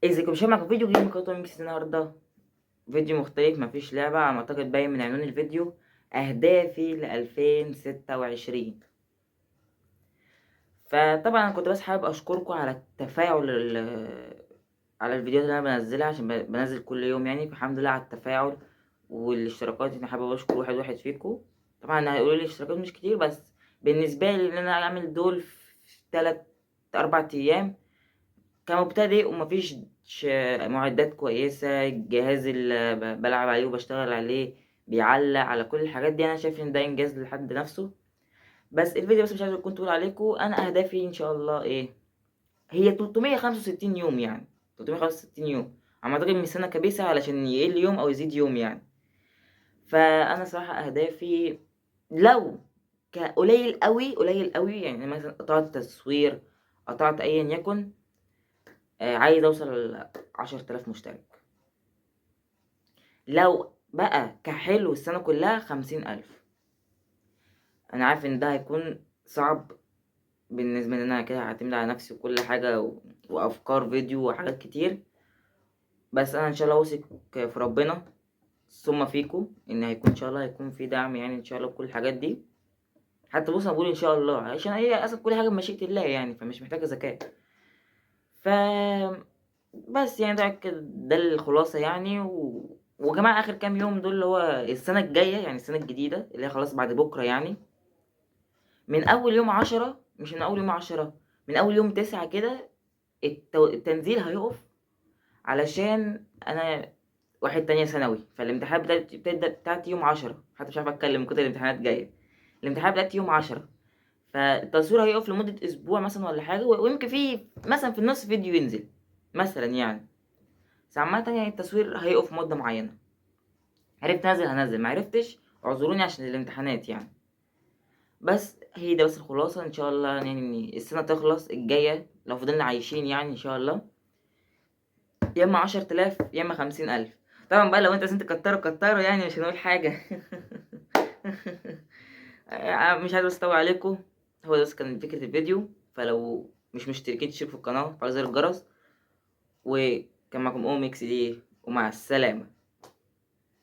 ازيكم شباب، معكم فيديو جديد من قناة ميكس. النهاردة فيديو مختلف، مفيش لعبة على ما اعتقد باين من عنوان الفيديو. اهدافي ل2026. فطبعا انا كنت بس حابب اشكركم على التفاعل على الفيديوهات اللي انا بنزلها، عشان بنزل كل يوم يعني. فالحمد لله على التفاعل والاشتراكات. انا حابب اشكر واحد واحد فيكم. طبعا هيقولوا لي الاشتراكات مش كتير، بس بالنسبة لي ان انا اعمل دول في 3 4 ايام كمبتدئ ومفيش معدات كويسة، الجهاز اللي بلعب عليه وبشتغل عليه بيعلق على كل الحاجات دي، انا شايف ان ده انجاز لحد نفسه. بس الفيديو بس مش عايز اكون طول عليكم. انا اهدافي ان شاء الله ايه؟ هي 365 يوم يعني. 365 يوم على ما اعتقد من سنة كبيسة، علشان يقل يوم او يزيد يوم يعني. فانا صراحة اهدافي لو قليل قوي قليل قوي يعني، مثلا قطعت تصوير، قطعت ايا يكن، عايز اوصل ل10,000 مشترك. لو بقى كحلو السنة كلها 50,000. انا عارف ان ده هيكون صعب بالنسبة ان انا كده هعتمد على نفسي وكل حاجة وافكار فيديو وحاجات كتير. بس انا ان شاء الله واثق في ربنا ثم فيكم ان هيكون ان شاء الله هيكون في دعم يعني ان شاء الله بكل الحاجات دي. حتى بص انا بقول ان شاء الله عشان هي اصلا كل حاجة بمشيئة الله يعني، فمش محتاجة ذكاء. ف بس يعني ده الخلاصة يعني وجماعة آخر كام يوم دول اللي هو السنة الجاية يعني، السنة الجديدة اللي هي خلاص بعد بكرة يعني. من أول يوم 10، مش من أول يوم 10، من أول يوم 9 كده التنزيل هيقف. علشان أنا واحد تانية ثانوي، فالامتحانات بتاعتي يوم 10. حتى مش عارف أتكلم من كتر الامتحانات جاية. الامتحانات بتاعتي يوم 10، فالتصوير هيقف لمدة أسبوع مثلا ولا حاجة، ويمكن في مثلا في النص فيديو ينزل مثلا يعني. بس عامة يعني التصوير هيقف مدة معينة. عرفت انزل هنزل، ما عرفتش اعذروني عشان الامتحانات يعني. بس هي ده بس الخلاصة ان شاء الله يعني، ان السنة تخلص الجاية لو فضلنا عايشين يعني ان شاء الله، يا اما 10,000 يا اما 50,000. طبعا بقى لو انت لازم تكتروا كتروا يعني، مش هنقول حاجة. مش عايز بس اطول عليكم. هو ده بس كان فكرة الفيديو. فلو مش مشتركين تشتركوا في القناة وفعلوا زر الجرس. وكان معكم اوميكس دي، ومع السلامة.